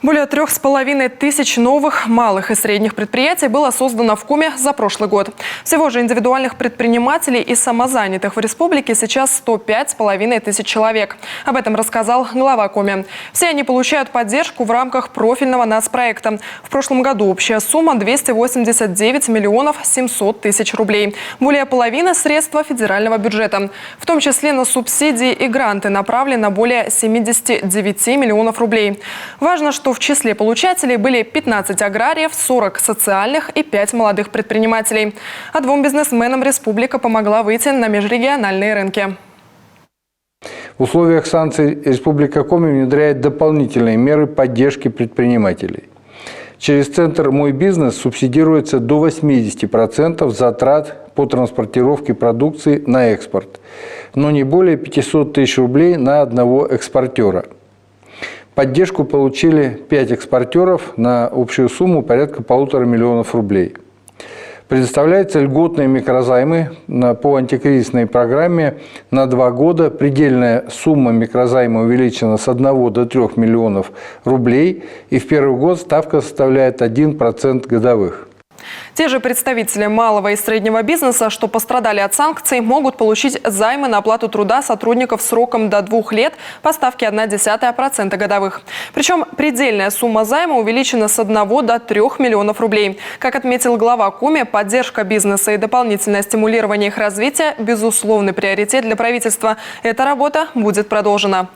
Более 3500 новых малых и средних предприятий было создано в Коми за прошлый год. Всего же индивидуальных предпринимателей и самозанятых в республике сейчас 105 500 человек. Об этом рассказал глава Коми. Все они получают поддержку в рамках профильного нацпроекта. В прошлом году общая сумма 289 миллионов 700 тысяч рублей. Более половины средства федерального бюджета. В том числе на субсидии и гранты направлено более 79 миллионов рублей. Важно, что в числе получателей были 15 аграриев, 40 социальных и 5 молодых предпринимателей. А 2 бизнесменам республика помогла выйти на межрегиональные рынки. В условиях санкций Республика Коми внедряет дополнительные меры поддержки предпринимателей. Через центр «Мой бизнес» субсидируется до 80% затрат по транспортировке продукции на экспорт, но не более 500 тысяч рублей на одного экспортера. Поддержку получили 5 экспортеров на общую сумму порядка 1,5 миллиона рублей. Предоставляются льготные микрозаймы по антикризисной программе на 2 года. Предельная сумма микрозайма увеличена с 1 до 3 миллионов рублей, и в первый год ставка составляет 1% годовых. Те же представители малого и среднего бизнеса, что пострадали от санкций, могут получить займы на оплату труда сотрудников сроком до 2 лет по ставке 0,1% годовых. Причем предельная сумма займа увеличена с 1 до 3 миллионов рублей. Как отметил глава Коми, поддержка бизнеса и дополнительное стимулирование их развития – безусловный приоритет для правительства. Эта работа будет продолжена.